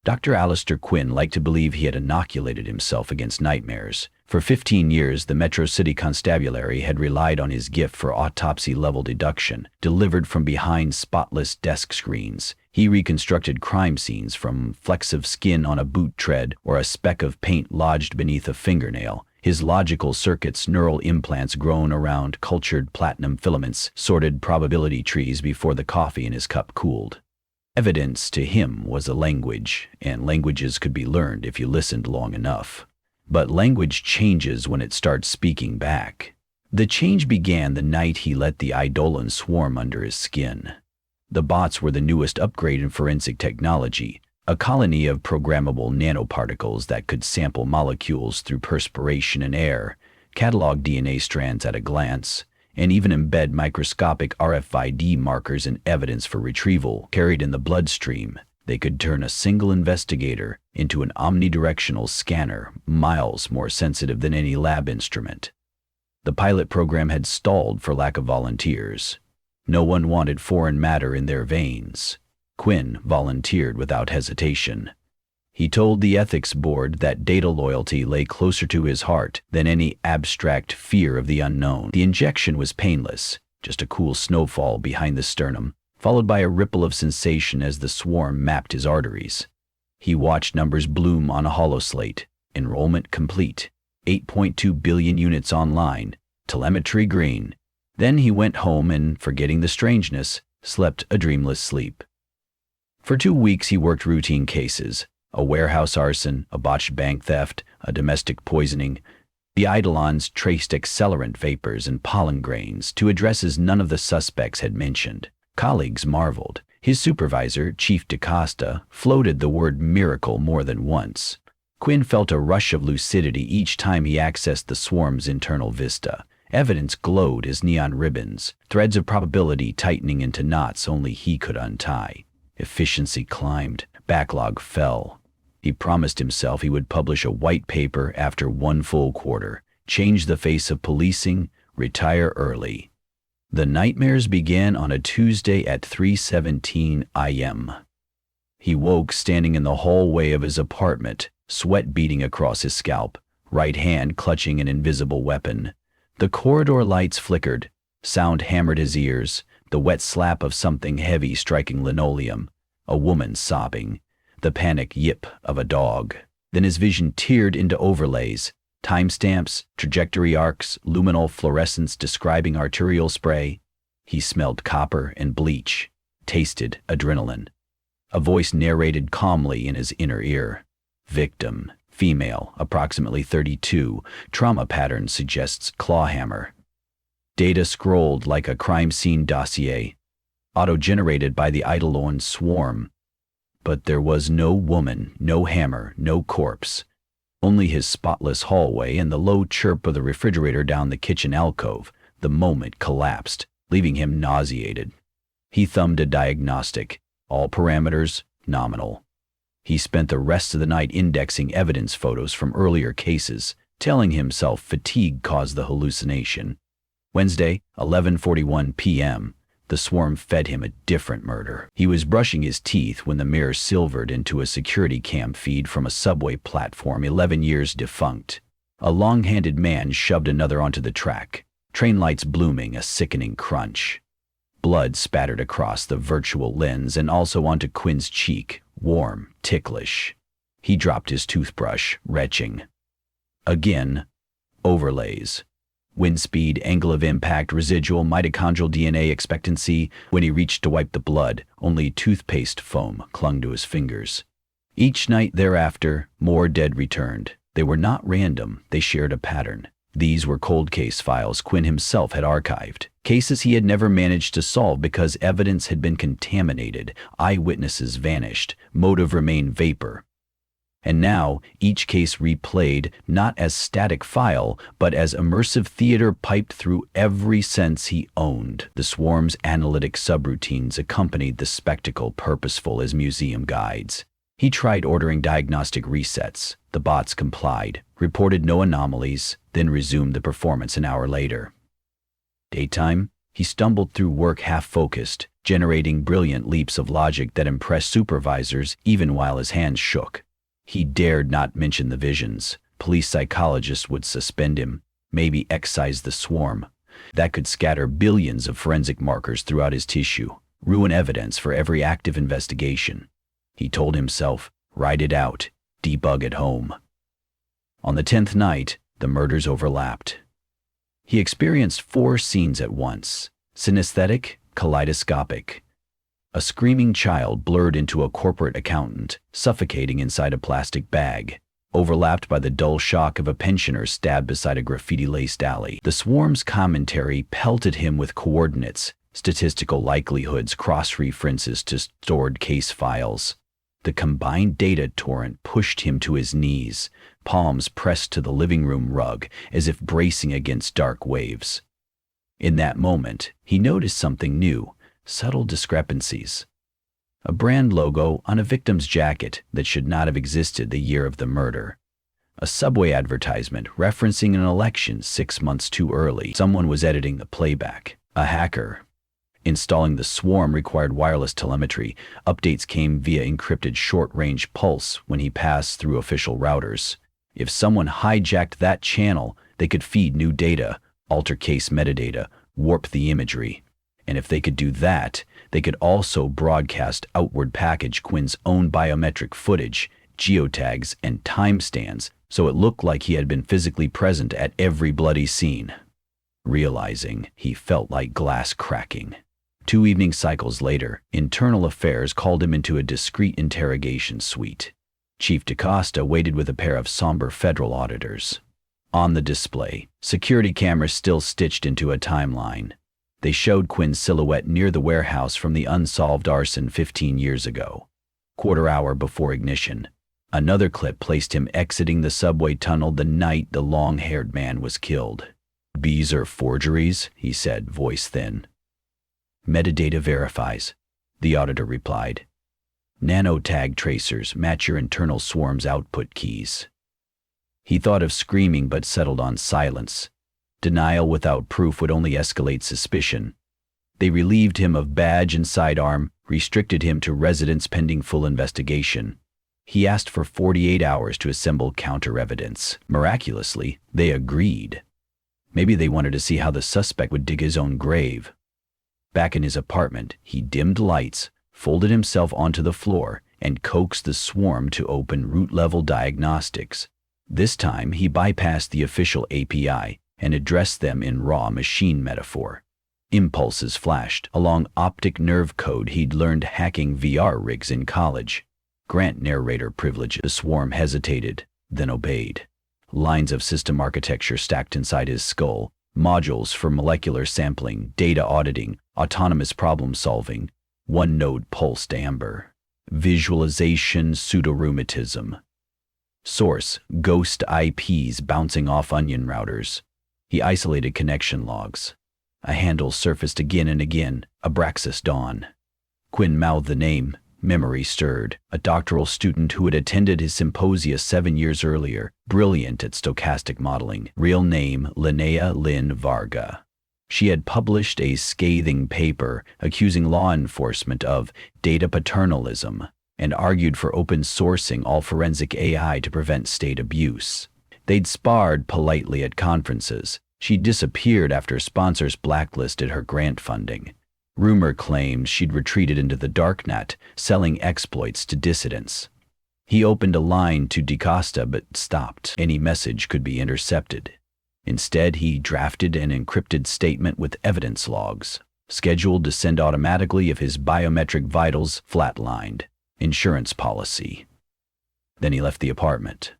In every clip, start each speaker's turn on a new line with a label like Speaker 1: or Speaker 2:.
Speaker 1: Dr. Alistair Quinn liked to believe he had inoculated himself against nightmares. For 15 years, the Metro City Constabulary had relied on his gift for autopsy-level deduction, delivered from behind spotless desk screens. He reconstructed crime scenes from flecks of skin on a boot tread or a speck of paint lodged beneath a fingernail. His logical circuits, neural implants grown around cultured platinum filaments, sorted probability trees before the coffee in his cup cooled. Evidence to him was a language, and languages could be learned if you listened long enough. But language changes when it starts speaking back. The change began the night he let the Eidolon swarm under his skin. The bots were the newest upgrade in forensic technology, a colony of programmable nanoparticles that could sample molecules through perspiration and air, catalog DNA strands at a glance, and even embed microscopic RFID markers in evidence for retrieval carried in the bloodstream. They could turn a single investigator into an omnidirectional scanner, miles more sensitive than any lab instrument. The pilot program had stalled for lack of volunteers. No one wanted foreign matter in their veins. Quinn volunteered without hesitation. He told the ethics board that data loyalty lay closer to his heart than any abstract fear of the unknown. The injection was painless, just a cool snowfall behind the sternum, followed by a ripple of sensation as the swarm mapped his arteries. He watched numbers bloom on a holoslate. Enrollment complete. 8.2 billion units online. Telemetry green. Then he went home and, forgetting the strangeness, slept a dreamless sleep. For 2 weeks he worked routine cases. A warehouse arson, a botched bank theft, a domestic poisoning. The Eidolons traced accelerant vapors and pollen grains to addresses none of the suspects had mentioned. Colleagues marveled. His supervisor, Chief DaCosta, floated the word miracle more than once. Quinn felt a rush of lucidity each time he accessed the swarm's internal vista. Evidence glowed as neon ribbons, threads of probability tightening into knots only he could untie. Efficiency climbed, backlog fell. He promised himself he would publish a white paper after 1 full quarter, change the face of policing, retire early. The nightmares began on a Tuesday at 3:17 a.m. He woke standing in the hallway of his apartment, sweat beading across his scalp, right hand clutching an invisible weapon. The corridor lights flickered, sound hammered his ears, the wet slap of something heavy striking linoleum, a woman sobbing, the panic yip of a dog. Then his vision teared into overlays, timestamps, trajectory arcs, luminal fluorescence describing arterial spray. He smelled copper and bleach, tasted adrenaline. A voice narrated calmly in his inner ear. Victim, female, approximately 32, trauma pattern suggests clawhammer. Data scrolled like a crime scene dossier, auto-generated by the Eidolon swarm. But there was no woman, no hammer, no corpse. Only his spotless hallway and the low chirp of the refrigerator down the kitchen alcove. The moment collapsed, leaving him nauseated. He thumbed a diagnostic, all parameters nominal. He spent the rest of the night indexing evidence photos from earlier cases, telling himself fatigue caused the hallucination. Wednesday, 11:41 p.m., the swarm fed him a different murder. He was brushing his teeth when the mirror silvered into a security cam feed from a subway platform 11 years defunct. A long-handed man shoved another onto the track, train lights blooming a sickening crunch. Blood spattered across the virtual lens and also onto Quinn's cheek, warm, ticklish. He dropped his toothbrush, retching. Again, overlays. Wind speed, angle of impact, residual mitochondrial DNA expectancy. When he reached to wipe the blood, only toothpaste foam clung to his fingers. Each night thereafter, more dead returned. They were not random, they shared a pattern. These were cold case files Quinn himself had archived, cases he had never managed to solve because evidence had been contaminated, eyewitnesses vanished, motive remained vapor. And now, each case replayed, not as static file, but as immersive theater piped through every sense he owned. The swarm's analytic subroutines accompanied the spectacle, purposeful as museum guides. He tried ordering diagnostic resets. The bots complied, reported no anomalies, then resumed the performance an hour later. Daytime, he stumbled through work half-focused, generating brilliant leaps of logic that impressed supervisors even while his hands shook. He dared not mention the visions. Police psychologists would suspend him, maybe excise the swarm. That could scatter billions of forensic markers throughout his tissue, ruin evidence for every active investigation. He told himself, write it out, debug at home. On the 10th night, the murders overlapped. He experienced 4 scenes at once, synesthetic, kaleidoscopic. A screaming child blurred into a corporate accountant, suffocating inside a plastic bag, overlapped by the dull shock of a pensioner stabbed beside a graffiti-laced alley. The swarm's commentary pelted him with coordinates, statistical likelihoods, cross-references to stored case files. The combined data torrent pushed him to his knees, palms pressed to the living room rug as if bracing against dark waves. In that moment, he noticed something new, subtle discrepancies. A brand logo on a victim's jacket that should not have existed the year of the murder. A Subway advertisement referencing an election 6 months too early. Someone was editing the playback. A hacker. Installing the swarm required wireless telemetry. Updates came via encrypted short-range pulse when he passed through official routers. If someone hijacked that channel, they could feed new data, alter case metadata, warp the imagery. And if they could do that, they could also broadcast outward package Quinn's own biometric footage, geotags, and timestamps, so it looked like he had been physically present at every bloody scene. Realizing, he felt like glass cracking. 2 evening cycles later, Internal Affairs called him into a discreet interrogation suite. Chief DaCosta waited with a pair of somber federal auditors. On the display, security cameras still stitched into a timeline. They showed Quinn's silhouette near the warehouse from the unsolved arson 15 years ago. Quarter hour before ignition. Another clip placed him exiting the subway tunnel the night the long-haired man was killed. "These are forgeries," he said, voice thin. "Metadata verifies," the auditor replied. "Nanotag tracers match your internal swarm's output keys." He thought of screaming but settled on silence. Denial without proof would only escalate suspicion. They relieved him of badge and sidearm, restricted him to residence pending full investigation. He asked for 48 hours to assemble counter-evidence. Miraculously, they agreed. Maybe they wanted to see how the suspect would dig his own grave. Back in his apartment, he dimmed lights, folded himself onto the floor, and coaxed the swarm to open root-level diagnostics. This time, he bypassed the official API and addressed them in raw machine metaphor. Impulses flashed along optic nerve code he'd learned hacking VR rigs in college. Grant narrator privilege. The swarm hesitated, then obeyed. Lines of system architecture stacked inside his skull, modules for molecular sampling, data auditing, autonomous problem-solving. One node pulsed amber. Visualization pseudorheumatism. Source: ghost IPs bouncing off onion routers. He isolated connection logs. A handle surfaced again and again, Abraxas Dawn. Quinn mouthed the name. Memory stirred. A doctoral student who had attended his symposia 7 years earlier, brilliant at stochastic modeling. Real name, Linnea Lynn Varga. She had published a scathing paper accusing law enforcement of data paternalism and argued for open sourcing all forensic AI to prevent state abuse. They'd sparred politely at conferences. She disappeared after sponsors blacklisted her grant funding. Rumor claimed she'd retreated into the darknet, selling exploits to dissidents. He opened a line to DaCosta but stopped. Any message could be intercepted. Instead, he drafted an encrypted statement with evidence logs, scheduled to send automatically if his biometric vitals flatlined. Insurance policy. Then he left the apartment.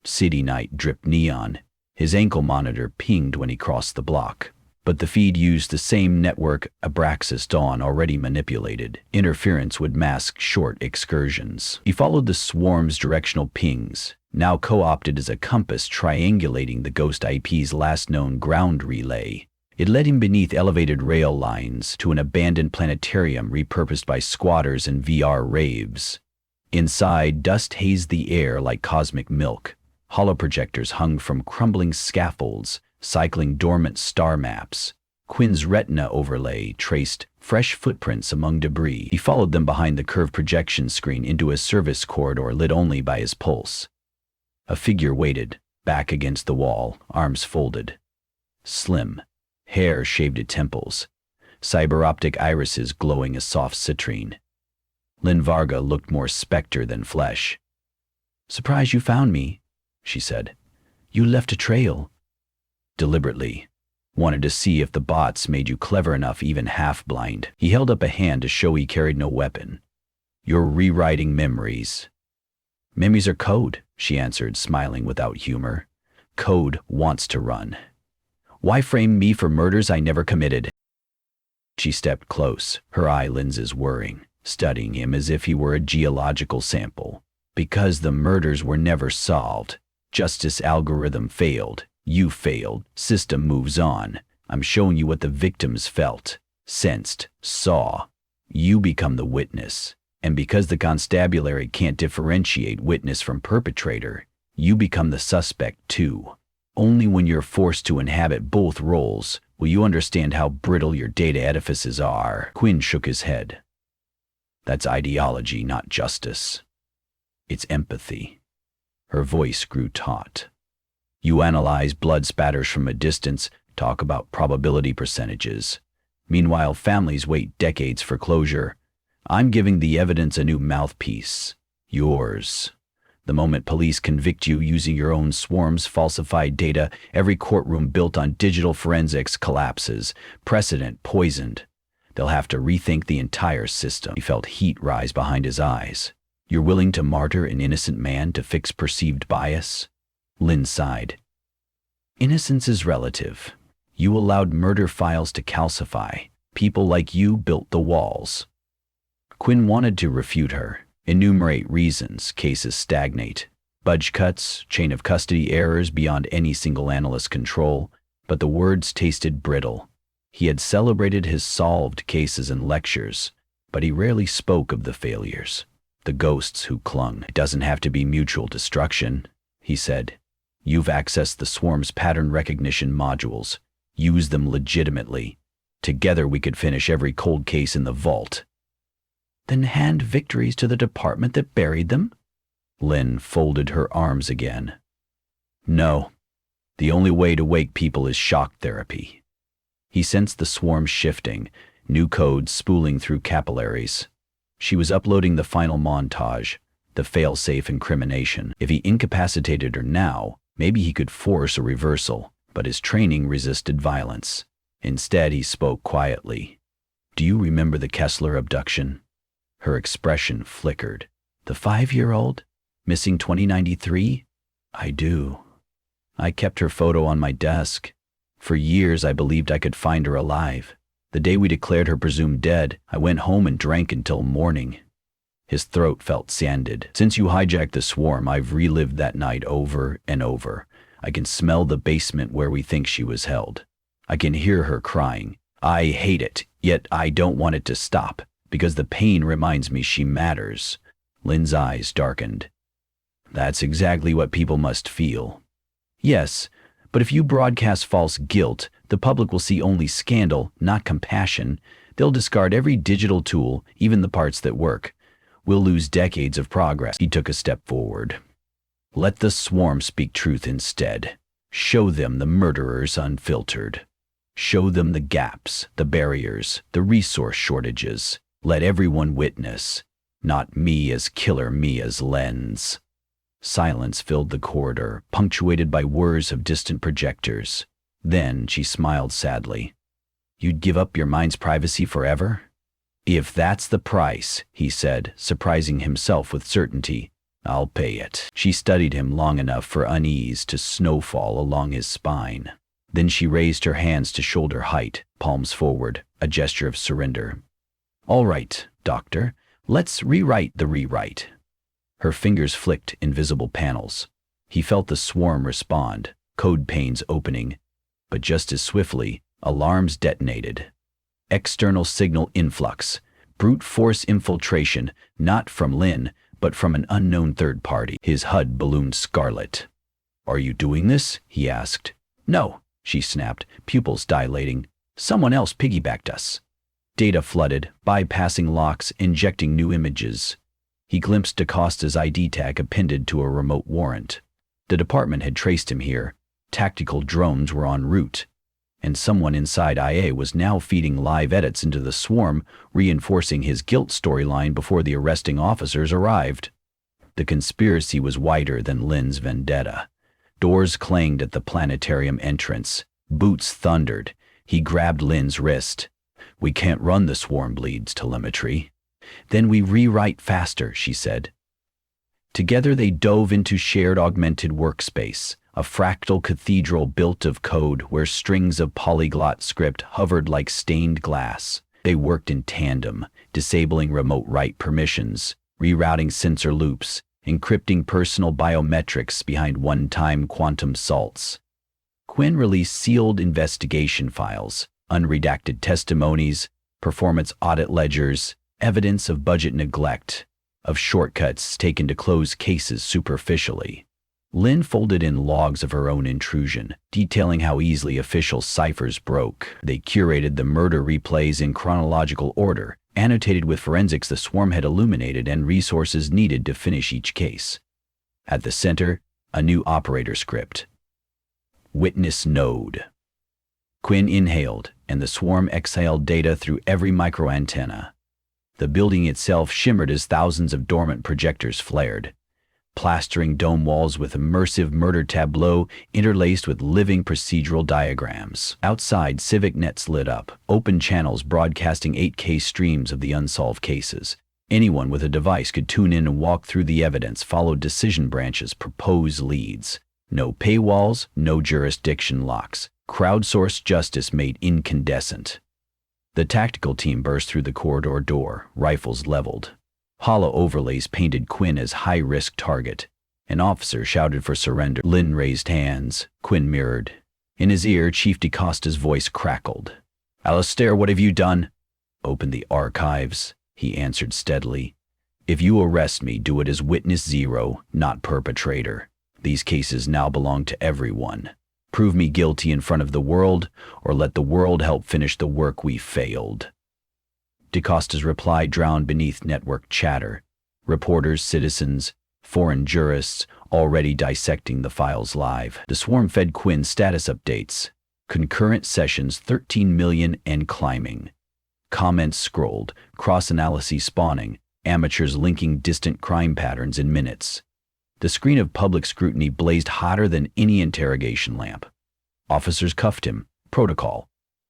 Speaker 1: City night dripped neon. His ankle monitor pinged when he crossed the block. But the feed used the same network Abraxas Dawn already manipulated. Interference would mask short excursions. He followed the swarm's directional pings, now co-opted as a compass triangulating the ghost IP's last known ground relay. It led him beneath elevated rail lines to an abandoned planetarium repurposed by squatters and VR raves. Inside, dust hazed the air like cosmic milk. Holoprojectors hung from crumbling scaffolds, cycling dormant star maps. Quinn's retina overlay traced fresh footprints among debris. He followed them behind the curved projection screen into a service corridor lit only by his pulse. A figure waited, back against the wall, arms folded. Slim, hair shaved at temples, cyber-optic irises glowing a soft citrine. Lynn Varga looked more specter than flesh. "Surprised you found me," she said. "You left a trail." "Deliberately. Wanted to see if the bots made you clever enough, even half-blind." He held up a hand to show he carried no weapon. "You're rewriting memories." "Memories are code," she answered, smiling without humor. "Code wants to run. Why frame me for murders I never committed?" She stepped close, her eye lenses whirring, studying him as if he were a geological sample. "Because the murders were never solved. Justice algorithm failed. You failed. System moves on. I'm showing you what the victims felt, sensed, saw. You become the witness. And because the constabulary can't differentiate witness from perpetrator, you become the suspect too. Only when you're forced to inhabit both roles will you understand how brittle your data edifices are." Quinn shook his head. "That's ideology, not justice. It's empathy." Her voice grew taut. "You analyze blood spatters from a distance, talk about probability percentages. Meanwhile, families wait decades for closure. I'm giving the evidence a new mouthpiece. Yours. The moment police convict you using your own swarm's falsified data, every courtroom built on digital forensics collapses, precedent poisoned. They'll have to rethink the entire system." He felt heat rise behind his eyes. "You're willing to martyr an innocent man to fix perceived bias?" Lynn sighed. "Innocence is relative. You allowed murder files to calcify. People like you built the walls." Quinn wanted to refute her, enumerate reasons cases stagnate, budge cuts, chain of custody errors beyond any single analyst's control, but the words tasted brittle. He had celebrated his solved cases in lectures, but he rarely spoke of the failures, the ghosts who clung. "It doesn't have to be mutual destruction," he said. "You've accessed the swarm's pattern recognition modules. Use them legitimately. Together we could finish every cold case in the vault." "Then hand victories to the department that buried them?" Lynn folded her arms again. "No. The only way to wake people is shock therapy." He sensed the swarm shifting, new codes spooling through capillaries. She was uploading the final montage, the fail-safe incrimination. If he incapacitated her now, maybe he could force a reversal, but his training resisted violence. Instead, he spoke quietly. "Do you remember the Kessler abduction?" Her expression flickered. "The 5-year-old? Missing 2093? I do. I kept her photo on my desk. For years I believed I could find her alive. The day we declared her presumed dead, I went home and drank until morning." His throat felt sanded. "Since you hijacked the swarm, I've relived that night over and over. I can smell the basement where we think she was held. I can hear her crying. I hate it, yet I don't want it to stop, because the pain reminds me she matters." Lynn's eyes darkened. "That's exactly what people must feel." "Yes, but if you broadcast false guilt, the public will see only scandal, not compassion. They'll discard every digital tool, even the parts that work. We'll lose decades of progress." He took a step forward. "Let the swarm speak truth instead. Show them the murderers unfiltered. Show them the gaps, the barriers, the resource shortages. Let everyone witness. Not me as killer, me as lens." Silence filled the corridor, punctuated by whirs of distant projectors. Then she smiled sadly. "You'd give up your mind's privacy forever?" "If that's the price," he said, surprising himself with certainty, "I'll pay it." She studied him long enough for unease to snowfall along his spine. Then she raised her hands to shoulder height, palms forward, a gesture of surrender. "All right, doctor, let's rewrite the rewrite." Her fingers flicked invisible panels. He felt the swarm respond, code panes opening, but just as swiftly, alarms detonated. External signal influx, brute force infiltration, not from Lynn, but from an unknown third party. His HUD ballooned scarlet. "Are you doing this?" he asked. "No," she snapped, pupils dilating. "Someone else piggybacked us." Data flooded, bypassing locks, injecting new images. He glimpsed DaCosta's ID tag appended to a remote warrant. The department had traced him here. Tactical drones were en route. And someone inside IA was now feeding live edits into the swarm, reinforcing his guilt storyline before the arresting officers arrived. The conspiracy was wider than Lynn's vendetta. Doors clanged at the planetarium entrance. Boots thundered. He grabbed Lynn's wrist. "We can't run the swarm bleeds telemetry." "Then we rewrite faster," she said. Together they dove into shared augmented workspace, a fractal cathedral built of code where strings of polyglot script hovered like stained glass. They worked in tandem, disabling remote write permissions, rerouting sensor loops, encrypting personal biometrics behind one-time quantum salts. Quinn released sealed investigation files, unredacted testimonies, performance audit ledgers, evidence of budget neglect, of shortcuts taken to close cases superficially. Lynn folded in logs of her own intrusion, detailing how easily official ciphers broke. They curated the murder replays in chronological order, annotated with forensics the swarm had illuminated and resources needed to finish each case. At the center, a new operator script. Witness node. Quinn inhaled, and the swarm exhaled data through every microantenna. The building itself shimmered as thousands of dormant projectors flared, plastering dome walls with immersive murder tableau interlaced with living procedural diagrams. Outside, civic nets lit up, open channels broadcasting 8K streams of the unsolved cases. Anyone with a device could tune in and walk through the evidence, follow decision branches, propose leads. No paywalls, no jurisdiction locks. Crowdsourced justice made incandescent. The tactical team burst through the corridor door, rifles leveled. Hollow overlays painted Quinn as high-risk target. An officer shouted for surrender. Lynn raised hands. Quinn mirrored. In his ear, Chief DaCosta's voice crackled. "Alistair, what have you done?" "Open the archives," he answered steadily. "If you arrest me, do it as witness zero, not perpetrator. These cases now belong to everyone. Prove me guilty in front of the world, or let the world help finish the work we failed." DaCosta's reply drowned beneath network chatter. Reporters, citizens, foreign jurists, already dissecting the files live. The swarm fed Quinn status updates. Concurrent sessions 13 million and climbing. Comments scrolled, cross-analyses spawning, amateurs linking distant crime patterns in minutes. The screen of public scrutiny blazed hotter than any interrogation lamp. Officers cuffed him. Protocol.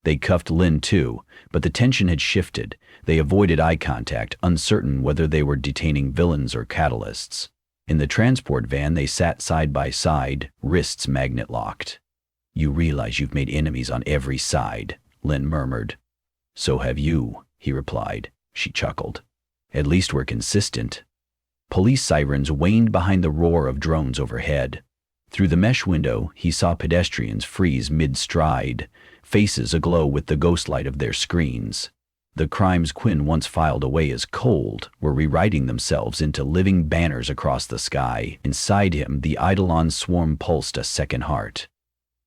Speaker 1: They cuffed Lynn too, but the tension had shifted. They avoided eye contact, uncertain whether they were detaining villains or catalysts. In the transport van they sat side by side, wrists magnet-locked. "You realize you've made enemies on every side," Lynn murmured. "So have you," he replied. She chuckled. "At least we're consistent." Police sirens waned behind the roar of drones overhead. Through the mesh window, he saw pedestrians freeze mid-stride, faces aglow with the ghostlight of their screens. The crimes Quinn once filed away as cold were rewriting themselves into living banners across the sky. Inside him, the Eidolon swarm pulsed a second heart.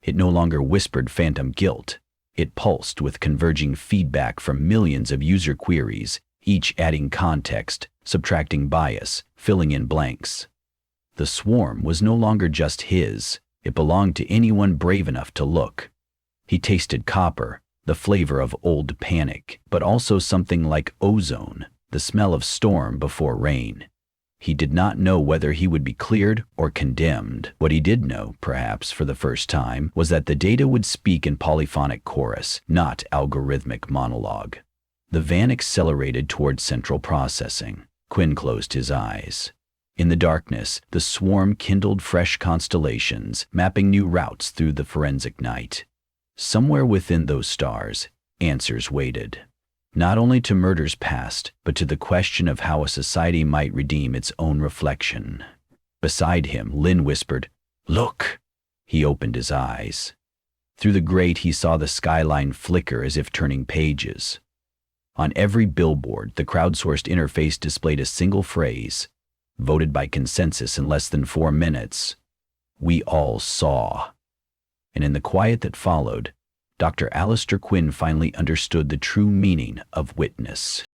Speaker 1: It no longer whispered phantom guilt. It pulsed with converging feedback from millions of user queries, each adding context, subtracting bias, filling in blanks. The swarm was no longer just his. It belonged to anyone brave enough to look. He tasted copper, the flavor of old panic, but also something like ozone, the smell of storm before rain. He did not know whether he would be cleared or condemned. What he did know, perhaps for the first time, was that the data would speak in polyphonic chorus, not algorithmic monologue. The van accelerated toward central processing. Quinn closed his eyes. In the darkness, the swarm kindled fresh constellations, mapping new routes through the forensic night. Somewhere within those stars, answers waited. Not only to murders past, but to the question of how a society might redeem its own reflection. Beside him, Lynn whispered, "Look!" He opened his eyes. Through the grate he saw the skyline flicker as if turning pages. On every billboard, the crowdsourced interface displayed a single phrase, voted by consensus in less than 4 minutes. "We all saw." And in the quiet that followed, Dr. Alistair Quinn finally understood the true meaning of witness.